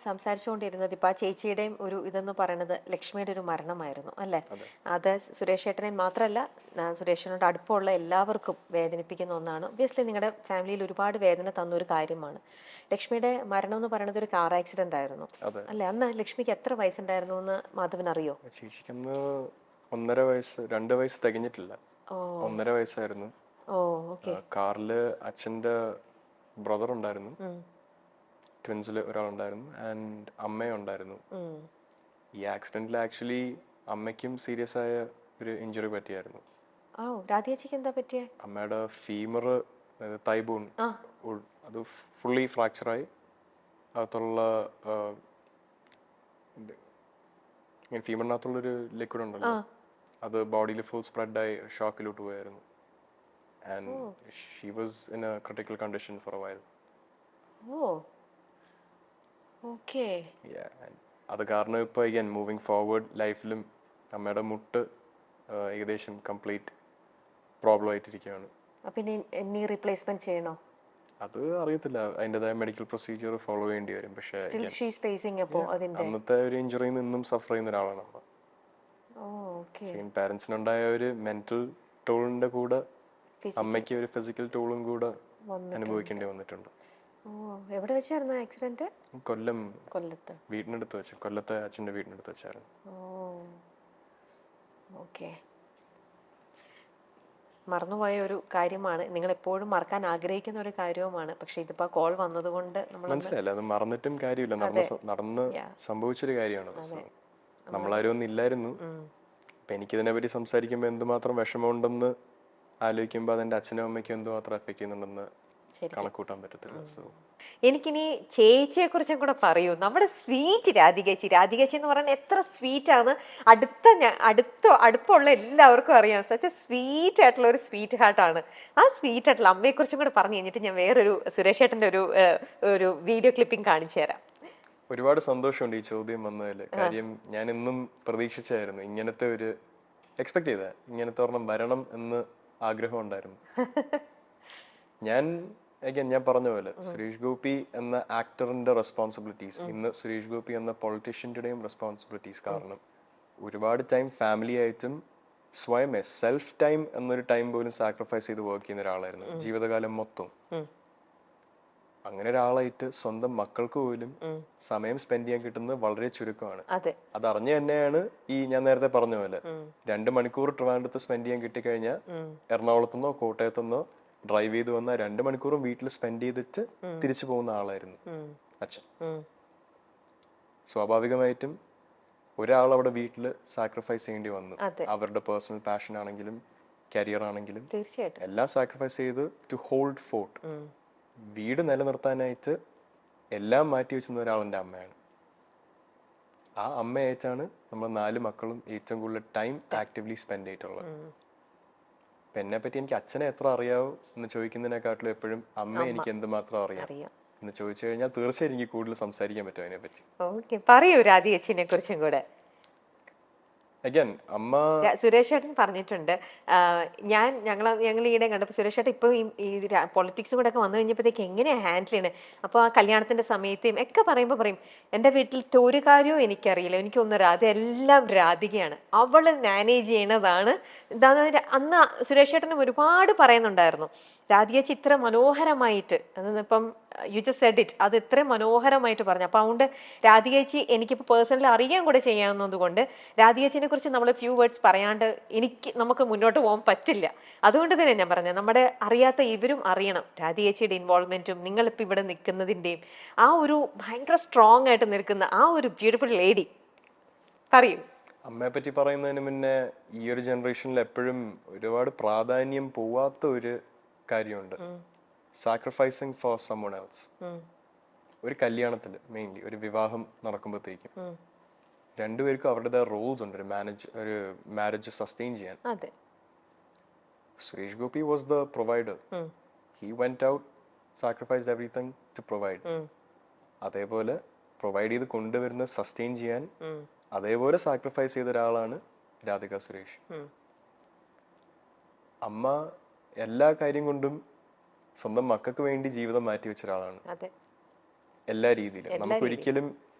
സംസാരിച്ചുകൊണ്ടിരുന്നത് ഇപ്പൊ ആ ചേച്ചിയുടെയും ഒരു ഇതെന്ന് പറയുന്നത് ലക്ഷ്മിയുടെ ഒരു മരണമായിരുന്നു അല്ലെ. അത് സുരേഷ് ഏട്ടനെ മാത്രമല്ല, സുരേഷിനോട് അടുപ്പമുള്ള എല്ലാവർക്കും വേദനിപ്പിക്കുന്ന ഒന്നാണ്. ഒബ്വിയസ്ലി നിങ്ങളുടെ ഫാമിലിയിൽ ഒരുപാട് വേദന തന്ന ഒരു കാര്യമാണ്. ലക്ഷ്മിയുടെ മരണം എന്ന് പറയുന്നത് ഒരു കാർ ആക്സിഡന്റ് ആയിരുന്നു അല്ലെ. അന്ന് ലക്ഷ്മിക്ക് എത്ര വയസ്സുണ്ടായിരുന്നു എന്ന് മാധവൻ അറിയോ? ചേച്ചിക്കന്ന് 1.5 വയസ്സ്, 2 വയസ്സ് തികഞ്ഞിട്ടില്ല. 1.5 വയസ്സായിരുന്നു. കാറില് അച്ഛന്റെ ബ്രദർ ഉണ്ടായിരുന്നു, ട്വിൻസിൽ ഒരാളുണ്ടായിരുന്നു, ആൻഡ് അമ്മയും ഉണ്ടായിരുന്നു. ഈ ആക്സിഡന്റിൽ ആക്ച്വലി അമ്മയ്ക്കും സീരിയസ് ആയ ഒരു ഇഞ്ചുറി പറ്റിയായിരുന്നു. അമ്മയുടെ ഫീമർ, തൈബൂൺ, അത് ഫുള്ളി ഫ്രാക്ചറായി. അകത്തുള്ള ഫീമറിനകത്തുള്ളൊരു ലിക്വിഡ് ഉണ്ടല്ലോ, അത് ബോഡിയിൽ ഫുൾ സ്പ്രെഡായി ഷോക്കിലോട്ട് പോയായിരുന്നു. And she was in A critical condition for A while. അത് കാരണം ഇപ്പോൾ അഗൈൻ മൂവിങ് ഫോർവേഡ് ലൈഫിലും അമ്മയുടെ മുട്ട് ഏകദേശം കംപ്ലീറ്റ് പ്രോബ്ലം ആയിട്ടിരിക്കുകയാണ്. അത് അറിയത്തില്ല, അതിൻ്റെതായ മെഡിക്കൽ പ്രൊസീജിയർ ഫോളോ ചെയ്യേണ്ടി വരും. പക്ഷേ അന്നത്തെ ഒരു ഇഞ്ചുറിയിൽ നിന്നും സഫർ ചെയ്യുന്ന ഒരാളാണ് അമ്മ. പാരൻസിനുണ്ടായ ഒരു മെന്റൽ ടോളിന്റെ കൂടെ അമ്മയ്ക്ക് ഒരു ഫിസിക്കൽ ടോളും കൂടെ അനുഭവിക്കേണ്ടി വന്നിട്ടുണ്ട്. എവിടെ വെച്ചായിരുന്നു ആക്സിഡന്റ്? കൊല്ലത്ത് വീടിനടുത്ത് വെച്ച്, കൊല്ലത്തെ അച്ഛൻ്റെ വീടിനടുത്ത് വെച്ചായിരുന്നു. മറന്നുപോയ ഒരു കാര്യമാണ്, നിങ്ങൾ എപ്പോഴും മറക്കാൻ ആഗ്രഹിക്കുന്ന ഒരു കാര്യവുമാണ്. പക്ഷെ ഇതിപ്പോ കോൾ വന്നതുകൊണ്ട് മനസ്സിലായില്ല, അത് മറന്നിട്ടും കാര്യമില്ല. നടന്ന് സംഭവിച്ചൊരു കാര്യമാണ്. നമ്മളാരും ഒന്നും ഇല്ലായിരുന്നു. അപ്പൊ എനിക്കിതിനെ പറ്റി സംസാരിക്കുമ്പോൾ എന്തുമാത്രം വിഷമമുണ്ടെന്ന് ആലോചിക്കുമ്പോൾ അതെന്റെ അച്ഛനും അമ്മയ്ക്കും എന്തുമാത്രം എഫക്ട് ചെയ്യുന്നുണ്ടെന്ന് കണക്കൂട്ടാൻ പറ്റത്തില്ല. എനിക്കിനി ചേച്ചിയെ കുറിച്ചും കൂടെ പറയൂ. നമ്മുടെ സ്വീറ്റ് രാധികേച്ചി. രാധികേച്ചി എന്ന് പറയുന്നത് എത്ര സ്വീറ്റ് ആണ്. അടുപ്പമുള്ള എല്ലാവർക്കും അറിയാം. സച്ച് എ സ്വീറ്റ് ആയിട്ടുള്ള ഒരു സ്വീറ്റ് ഹാർട്ടാണ്. ആ സ്വീറ്റ് ആയിട്ടുള്ള അമ്മയെ കുറിച്ചും കൂടെ പറഞ്ഞു കഴിഞ്ഞിട്ട് ഞാൻ വേറൊരു സുരേഷ് ഏട്ടന്റെ ഒരു വീഡിയോ ക്ലിപ്പിംഗ് കാണിച്ചു തരാം. ഒരുപാട് സന്തോഷമുണ്ട് ഈ ചോദ്യം വന്നതിൽ. കാര്യം ഞാൻ എന്നും പ്രതീക്ഷിച്ചായിരുന്നു, ഇങ്ങനത്തെ ഒരു എക്സ്പെക്ട് ചെയ്ത ഇങ്ങനത്തെ ഒരെണ്ണം വരണം എന്ന് ആഗ്രഹം ഉണ്ടായിരുന്നു. ഞാൻ പറഞ്ഞ പോലെ സുരേഷ് ഗോപി എന്ന ആക്ടറിന്റെ റെസ്പോൺസിബിലിറ്റീസ്, ഇന്ന് സുരേഷ് ഗോപി എന്ന പൊളിറ്റീഷ്യന്റെയും റെസ്പോൺസിബിലിറ്റീസ് കാരണം ഒരുപാട് ടൈം ഫാമിലി ആയിട്ടും സ്വയമേ സെൽഫ് ടൈം എന്നൊരു ടൈം പോലും സാക്രിഫൈസ് ചെയ്ത് വർക്ക് ചെയ്യുന്ന ഒരാളായിരുന്നു ജീവിതകാലം മൊത്തം. അങ്ങനെ ഒരാളായിട്ട് സ്വന്തം മക്കൾക്ക് പോലും സമയം സ്പെൻഡ് ചെയ്യാൻ കിട്ടുന്നത് വളരെ ചുരുക്കമാണ്. അത് അറിഞ്ഞു തന്നെയാണ് ഈ ഞാൻ നേരത്തെ പറഞ്ഞ പോലെ 2 മണിക്കൂർ ട്രിവാൻഡ്രത്ത് സ്പെൻഡ് ചെയ്യാൻ കിട്ടിക്കഴിഞ്ഞാൽ എറണാകുളത്തുനിന്നോ കോട്ടയത്തുനിന്നോ ഡ്രൈവ് ചെയ്ത് വന്ന 2 മണിക്കൂറും വീട്ടിൽ സ്പെൻഡ് ചെയ്തിട്ട് തിരിച്ചു പോകുന്ന ആളായിരുന്നു അച്ഛൻ. സ്വാഭാവികമായിട്ടും ഒരാൾ അവിടെ വീട്ടിൽ സാക്രിഫൈസ് ചെയ്യേണ്ടി വന്നു. അവരുടെ പേഴ്സണൽ പാഷൻ ആണെങ്കിലും കരിയർ ആണെങ്കിലും എല്ലാം സാക്രിഫൈസ് ചെയ്ത് ടു ഹോൾഡ് ഫോർട്ട്, വീട് നിലനിർത്താനായിട്ട് എല്ലാം മാറ്റി വെച്ചിരുന്ന ഒരാൾ എൻ്റെ അമ്മയാണ്. ആ അമ്മയായിട്ടാണ് നമ്മൾ 4 മക്കളും ഏറ്റവും കൂടുതൽ ടൈം ആക്റ്റീവ്ലി സ്പെൻഡ് ചെയ്തിട്ടുള്ളത്. അപ്പൊ എന്നെ പറ്റി എനിക്ക് അച്ഛനെ എത്ര അറിയാവോ എന്ന് ചോദിക്കുന്നതിനെക്കാട്ടിലും എപ്പോഴും അമ്മ എനിക്ക് എന്തുമാത്രം അറിയാം എന്ന് ചോദിച്ചു കഴിഞ്ഞാൽ തീർച്ചയായും എനിക്ക് കൂടുതൽ സംസാരിക്കാൻ പറ്റും അതിനെ പറ്റി. പറയൂ രാധികേച്ചിനെ കുറിച്ചും കൂടെ. അമ്മ സുരേഷ് ഏട്ടൻ പറഞ്ഞിട്ടുണ്ട്, ഞങ്ങൾ ഈയിടെ കണ്ടപ്പോൾ സുരേഷ് ഏട്ടൻ ഇപ്പൊ ഈ പൊളിറ്റിക്സും കൂടെ ഒക്കെ വന്നു കഴിഞ്ഞപ്പോഴത്തേക്ക് എങ്ങനെയാ ഹാൻഡിൽ ചെയ്യണേ. അപ്പോൾ ആ കല്യാണത്തിന്റെ സമയത്തും ഒക്കെ പറയുമ്പോൾ പറയും, എൻ്റെ വീട്ടിൽ ഒരു കാര്യവും എനിക്കറിയില്ല, എനിക്കൊന്നും അതെല്ലാം രാധികയാണ്, അവള് മാനേജ് ചെയ്യണതാണ്. അന്ന് സുരേഷ് ഏട്ടനും ഒരുപാട് പറയുന്നുണ്ടായിരുന്നു, രാധികേച്ചി ഇത്ര മനോഹരമായിട്ട്, അതിപ്പം യു ജസ്റ്റ് സെഡ് ഇറ്റ്, അത് ഇത്ര മനോഹരമായിട്ട് പറഞ്ഞു. അപ്പൊ അതുകൊണ്ട് രാധികേച്ചി എനിക്കിപ്പോൾ പേഴ്സണലി അറിയാൻ കൂടെ ചെയ്യാവുന്നത് കൊണ്ട് രാധികേച്ചിനെ കുറിച്ച് നമ്മൾ ഫ്യൂ വേർഡ്സ് പറയാണ്ട് നമുക്ക് മുന്നോട്ട് പോകാൻ പറ്റില്ല. അതുകൊണ്ട് തന്നെ ഞാൻ പറഞ്ഞത്, നമ്മുടെ അറിയാത്ത ഇവരും അറിയണം രാധികേച്ചിയുടെ ഇൻവോൾവ്മെന്റും നിങ്ങളിപ്പോൾ ഇവിടെ നിൽക്കുന്നതിൻ്റെയും ആ ഒരു ഭയങ്കര സ്ട്രോങ് ആയിട്ട് നിൽക്കുന്ന ആ ഒരു ബ്യൂട്ടിഫുൾ ലേഡി. പറയൂ. അമ്മയെ പറ്റി പറയുന്നതിന് മുന്നേ ഈ ഒരു ജനറേഷനിൽ എപ്പോഴും ഒരുപാട് പ്രാധാന്യം പോവാത്ത ഒരു കാര്യമുണ്ട്, സാക്രിഫൈസിങ് ഫോർ സമ്മൺ എൽസ്. ഒരു കല്യാണത്തിൽ മെയിൻലി ഒരു വിവാഹം നടക്കുമ്പോഴത്തേക്കും രണ്ടുപേർക്കും അവരുടേതായ റോൾസ് ഉണ്ട് ഒരു മാരേജ് സസ്റ്റെയിൻ ചെയ്യാൻ. Suresh Gopi was the provider. He went out, sacrificed everything to provide. അതേപോലെ പ്രൊവൈഡ് ചെയ്ത് കൊണ്ടുവരുന്ന സസ്റ്റെയിൻ ചെയ്യാൻ അതേപോലെ സാക്രിഫൈസ് ചെയ്ത ഒരാളാണ് രാധിക സുരേഷ്. അമ്മ എല്ലാ കാര്യം കൊണ്ടും സ്വന്തം മക്കൾക്ക് വേണ്ടി ജീവിതം മാറ്റി വെച്ച ഒരാളാണ്. എല്ലാ രീതിയിലും. നമുക്ക് ഒരിക്കലും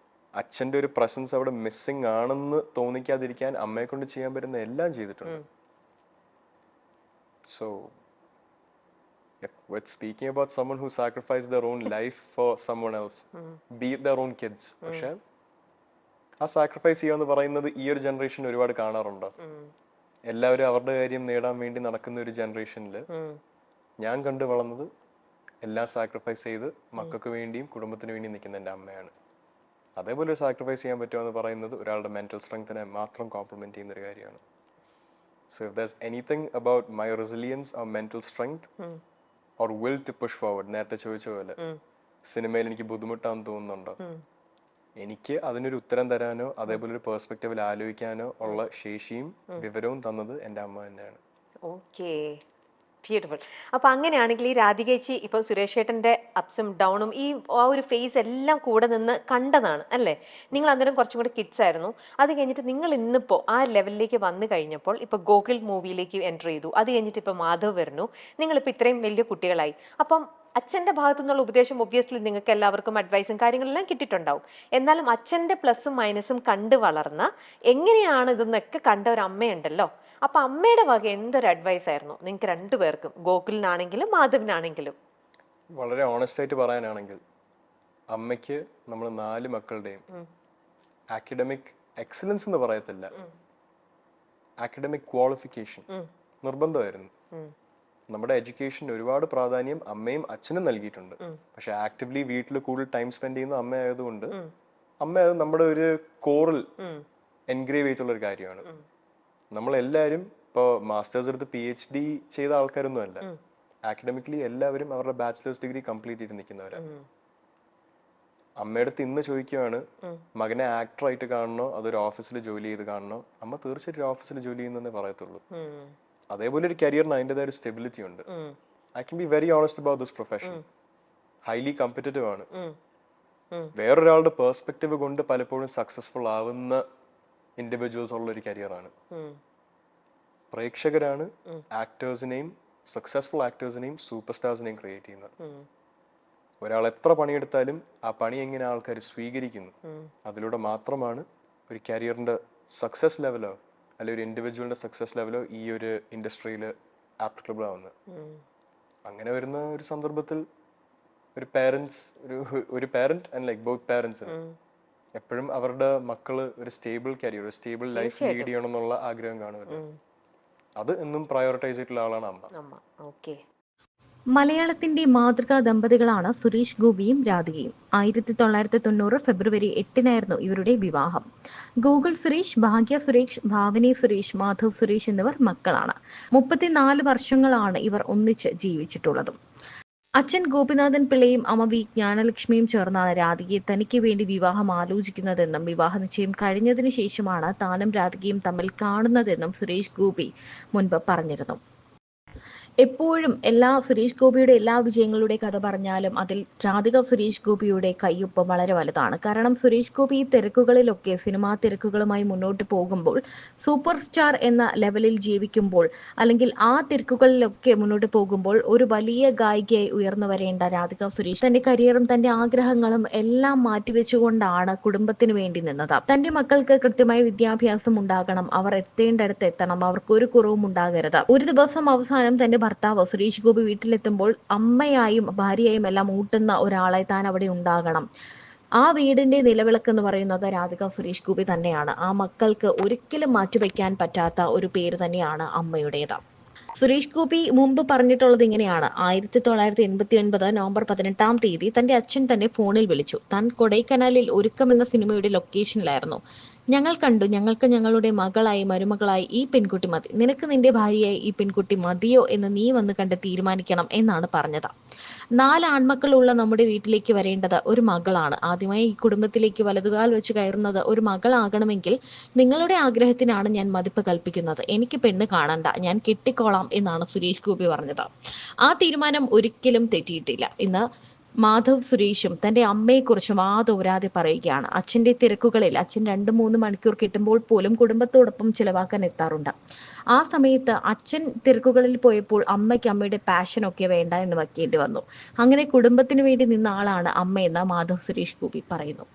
അച്ഛന്റെ ഒരു പ്രസൻസ് അവിടെ മിസ്സിംഗ് ആണെന്ന് തോന്നിക്കാതിരിക്കാൻ അമ്മയെ കൊണ്ട് ചെയ്യാൻ പറ്റുന്ന എല്ലാം ചെയ്തിട്ടുണ്ട്. So with speaking about someone who sacrificed their own life for someone else, be it their own kids, പക്ഷെ ആ സാക്രിഫൈസ് ചെയ്യാന്ന് പറയുന്നത് ഈ ഒരു ജനറേഷൻ ഒരുപാട് കാണാറുണ്ട്. എല്ലാവരും അവരുടെ കാര്യം നേടാൻ വേണ്ടി നടക്കുന്ന ഒരു ജനറേഷനിൽ ഞാൻ കണ്ടു വളർന്നത് എല്ലാം സാക്രിഫൈസ് ചെയ്ത് മക്കൾക്ക് വേണ്ടിയും കുടുംബത്തിന് വേണ്ടിയും നിൽക്കുന്ന എൻ്റെ അമ്മയാണ്. അതേപോലെ ഒരു സാക്രിഫൈസ് ചെയ്യാൻ പറ്റുമെന്ന് പറയുന്നത് ഒരാളുടെ മെന്റൽ സ്ട്രെങ്ത്തിനെ മാത്രം കോംപ്ലിമെന്റ് ചെയ്യുന്ന ഒരു കാര്യമാണ്. So if there's anything about my resilience or mental strength or will to push forward, നേരത്തെ ചോദിച്ച പോലെ സിനിമയിൽ എനിക്ക് ബുദ്ധിമുട്ടാണെന്ന് തോന്നുന്നുണ്ടോ, എനിക്ക് അതിനൊരു ഉത്തരം തരാനോ അതേപോലെ ഒരു പെർസ്പെക്റ്റീവിൽ ആലോചിക്കാനോ ഉള്ള ശേഷിയും വിവരവും തന്നത് എൻ്റെ അമ്മ തന്നെയാണ്. Okay, beautiful. അപ്പൊ അങ്ങനെയാണെങ്കിൽ ഈ രാധികേച്ചി ഇപ്പൊ സുരേഷ് ഏട്ടന്റെ അപ്സും ഡൗണും ഈ ആ ഒരു ഫേസ് എല്ലാം കൂടെ നിന്ന് കണ്ടതാണ് അല്ലേ? നിങ്ങൾ അന്നേരം കുറച്ചും കൂടെ കിഡ്സ് ആയിരുന്നു. അത് കഴിഞ്ഞിട്ട് നിങ്ങൾ ഇന്നിപ്പോ ആ ലെവലിലേക്ക് വന്നു കഴിഞ്ഞപ്പോൾ ഇപ്പൊ ഗോകുൽ മൂവിയിലേക്ക് എൻ്റർ ചെയ്തു. അത് കഴിഞ്ഞിട്ട് ഇപ്പൊ മാധവ് വരുന്നു. നിങ്ങളിപ്പോ ഇത്രയും വലിയ കുട്ടികളായി. അപ്പം അച്ഛന്റെ ഭാഗത്തു നിന്നുള്ള ഉപദേശം ഒബ്വിയസ്ലി നിങ്ങൾക്ക് എല്ലാവർക്കും അഡ്വൈസും കാര്യങ്ങളെല്ലാം കിട്ടിയിട്ടുണ്ടാവും. എന്നാലും അച്ഛന്റെ പ്ലസും മൈനസും കണ്ടു വളർന്ന എങ്ങനെയാണ് ഇതെന്നൊക്കെ കണ്ട ഒരു അമ്മയുണ്ടല്ലോ. അപ്പൊ അമ്മയുടെ വക എന്തൊരു അഡ്വൈസ് ആയിരുന്നു നിങ്ങൾക്ക് രണ്ടുപേർക്കും, ഗോകുലിനാണെങ്കിലും മാധവിനാണെങ്കിലും? വളരെ ഓണസ്റ്റ് ആയിട്ട് പറയാനാണെങ്കിൽ അമ്മയ്ക്ക് നമ്മൾ 4 മക്കളുടെയും അക്കാഡമിക് എക്സലൻസ് എന്ന് പറയത്തില്ല, അക്കാഡമിക് ക്വാളിഫിക്കേഷൻ നിർബന്ധമായിരുന്നു. നമ്മുടെ എഡ്യൂക്കേഷൻ ഒരുപാട് പ്രാധാന്യം അമ്മയും അച്ഛനും നൽകിയിട്ടുണ്ട്. പക്ഷെ ആക്റ്റീവ്ലി വീട്ടിൽ കൂടുതൽ ടൈം സ്പെൻഡ് ചെയ്യുന്ന അമ്മ ആയതുകൊണ്ട് അമ്മ അത് നമ്മുടെ ഒരു കോറിൽ എൻഗ്രേവ് ചെയ്തിട്ടുള്ള ഒരു കാര്യമാണ്. നമ്മളെല്ലാവരും ഇപ്പോൾ മാസ്റ്റേഴ്സ് എടുത്ത് PhD ചെയ്ത ആൾക്കാരൊന്നും അല്ല. അക്കാഡമിക്കലി എല്ലാവരും അവരുടെ ബാച്ചിലേഴ്സ് ഡിഗ്രി കംപ്ലീറ്റ് ചെയ്ത് നിൽക്കുന്നവരാണ്. അമ്മയുടെ അടുത്ത് ഇന്ന് ചോദിക്കുകയാണ് മകനെ ആക്ടറായിട്ട് കാണണോ അതൊരു ഓഫീസിൽ ജോലി ചെയ്ത് കാണണോ, അമ്മ തീർച്ചയായിട്ടും ഓഫീസിൽ ജോലി ചെയ്യുന്നതേ പറയത്തുള്ളൂ. അതേപോലെ ഒരു കരിയറിന് അതിൻ്റെതായ ഒരു സ്റ്റെബിലിറ്റി ഉണ്ട്. I can be very honest about this profession. Highly competitive ആണ്. വേറൊരാളുടെ പെർസ്പെക്റ്റീവ് കൊണ്ട് പലപ്പോഴും സക്സസ്ഫുൾ ആവുന്ന ഇൻഡിവിജ്വൽസ് ഉള്ള ഒരു കരിയറാണ്. പ്രേക്ഷകരാണ് ആക്ടേഴ്സിനെയും സക്സസ്ഫുൾ ആക്ടേഴ്സിനെയും സൂപ്പർ സ്റ്റാർസിനെയും ക്രിയേറ്റ് ചെയ്യുന്നത്. ഒരാൾ എത്ര പണിയെടുത്താലും ആ പണി എങ്ങനെ ആൾക്കാർ സ്വീകരിക്കുന്നു അതിലൂടെ മാത്രമാണ് ഒരു കരിയറിന്റെ സക്സസ് ലെവലോ അല്ലെങ്കിൽ ഒരു ഇൻഡിവിജ്വലിന്റെ സക്സസ് ലെവലോ ഈ ഒരു ഇൻഡസ്ട്രിയിൽ ആപ്ലിക്കബിൾ ആവുന്നത്. അങ്ങനെ വരുന്ന ഒരു സന്ദർഭത്തിൽ ഒരു പാരന്റ് ആൻഡ് ലൈക്ക് ബോത്ത് പാരന്റ്സിന് എപ്പോഴും അവരുടെ മക്കള് ഒരു സ്റ്റേബിൾ കരിയർ, ഒരു സ്റ്റേബിൾ ലൈഫ് ലീഡ് ചെയ്യണം എന്നുള്ള ആഗ്രഹം കാണുമല്ലോ. അത് എന്നും പ്രയോറിറ്റൈസ് ചെയ്തിട്ടുള്ള ആളാണ് അമ്മ. മലയാളത്തിന്റെ മാതൃകാ ദമ്പതികളാണ് സുരേഷ് ഗോപിയും രാധികയും. 1990 ഫെബ്രുവരി 8-നായിരുന്നു ഇവരുടെ വിവാഹം. ഗോകുൽ സുരേഷ്, ഭാഗ്യ സുരേഷ്, ഭാവനി സുരേഷ്, മാധവ് സുരേഷ് എന്നിവർ മക്കളാണ്. 34 വർഷങ്ങളാണ് ഇവർ ഒന്നിച്ച് ജീവിച്ചിട്ടുള്ളതും. അച്ഛൻ ഗോപിനാഥൻ പിള്ളയും അമ്മ വി ജ്ഞാനലക്ഷ്മിയും ചേർന്നാണ് രാധികയെ തനിക്ക് വേണ്ടി വിവാഹം ആലോചിക്കുന്നതെന്നും വിവാഹ നിശ്ചയം കഴിഞ്ഞതിനു ശേഷമാണ് താനും രാധികയും തമ്മിൽ കാണുന്നതെന്നും സുരേഷ് ഗോപി മുൻപ് പറഞ്ഞിരുന്നു. എപ്പോഴും സുരേഷ് ഗോപിയുടെ എല്ലാ വിജയങ്ങളുടെ കഥ പറഞ്ഞാലും അതിൽ രാധിക സുരേഷ് ഗോപിയുടെ കയ്യൊപ്പ് വളരെ വലുതാണ്. കാരണം സുരേഷ് ഗോപി ഈ തിരക്കുകളിലൊക്കെ സിനിമാ തിരക്കുകളുമായി മുന്നോട്ട് പോകുമ്പോൾ, സൂപ്പർ സ്റ്റാർ എന്ന ലെവലിൽ ജീവിക്കുമ്പോൾ, അല്ലെങ്കിൽ ആ തിരക്കുകളിലൊക്കെ മുന്നോട്ട് പോകുമ്പോൾ ഒരു വലിയ ഗായികയായി ഉയർന്നു വരേണ്ട രാധിക സുരേഷ് തന്റെ കരിയറും തന്റെ ആഗ്രഹങ്ങളും എല്ലാം മാറ്റിവെച്ചുകൊണ്ടാണ് കുടുംബത്തിന് വേണ്ടി നിന്നത്. തന്റെ മക്കൾക്ക് കൃത്യമായ വിദ്യാഭ്യാസം ഉണ്ടാകണം, അവർ എത്തേണ്ടടുത്ത് എത്തണം, അവർക്ക് ഒരു കുറവും ഉണ്ടാകരുത്. ഒരു ദിവസം അവസാനം തന്റെ ഭർത്താവ് സുരേഷ് ഗോപി വീട്ടിലെത്തുമ്പോൾ അമ്മയായും ഭാര്യയായും എല്ലാം ഊട്ടുന്ന ഒരാളായി താൻ അവിടെ ഉണ്ടാകണം. ആ വീടിന്റെ നിലവിളക്ക് എന്ന് പറയുന്നത് രാധിക സുരേഷ് ഗോപി തന്നെയാണ്. ആ മക്കൾക്ക് ഒരിക്കലും മാറ്റിവെക്കാൻ പറ്റാത്ത ഒരു പേര് തന്നെയാണ് അമ്മയുടേത്. സുരേഷ് ഗോപി മുമ്പ് പറഞ്ഞിട്ടുള്ളത് ഇങ്ങനെയാണ്: 1989 നവംബർ 18-ാം തീയതി തന്റെ അച്ഛൻ തന്നെ ഫോണിൽ വിളിച്ചു. താൻ കൊടൈക്കനാലിൽ ഒരുക്കം എന്ന സിനിമയുടെ ലൊക്കേഷനിലായിരുന്നു. ഞങ്ങൾ കണ്ടു, ഞങ്ങൾക്ക് ഞങ്ങളുടെ മകളായി മരുമകളായി ഈ പെൺകുട്ടി മതി, നിനക്ക് നിന്റെ ഭാര്യയായി ഈ പെൺകുട്ടി മതിയോ എന്ന് നീ വന്ന് കണ്ട് തീരുമാനിക്കണം എന്നാണ് പറഞ്ഞത്. 4 ആൺമക്കളുള്ള നമ്മുടെ വീട്ടിലേക്ക് വരേണ്ടത് ഒരു മകളാണ്. ആദ്യമായി ഈ കുടുംബത്തിലേക്ക് വലതുകാൽ വെച്ച് കയറുന്നത് ഒരു മകളാകണമെങ്കിൽ നിങ്ങളുടെ ആഗ്രഹത്തിനാണ് ഞാൻ മതിപ്പ് കൽപ്പിക്കുന്നത്. എനിക്ക് പെണ്ണ് കാണണ്ട, ഞാൻ കെട്ടിക്കോളാം എന്നാണ് സുരേഷ് ഗോപി പറഞ്ഞത്. ആ തീരുമാനം ഒരിക്കലും തെറ്റിയിട്ടില്ല. ഇന്ന് മാധവ് സുരേഷും തന്റെ അമ്മയെക്കുറിച്ച് വാതോരാതെ പറയുകയാണ്. അച്ഛന്റെ തിരക്കുകളിൽ അച്ഛൻ 2-3 മണിക്കൂർ കിട്ടുമ്പോൾ പോലും കുടുംബത്തോടൊപ്പം ചിലവാക്കാൻ എത്താറുണ്ട്. ആ സമയത്ത് അച്ഛൻ തിരക്കുകളിൽ പോയപ്പോൾ അമ്മയ്ക്ക് അമ്മയുടെ പാഷനൊക്കെ വേണ്ട എന്ന് വെക്കേണ്ടി വന്നു. അങ്ങനെ കുടുംബത്തിന് വേണ്ടി നിന്ന ആളാണ് അമ്മയെന്ന് മാധവ് സുരേഷ് ഗോപി പറയുന്നു.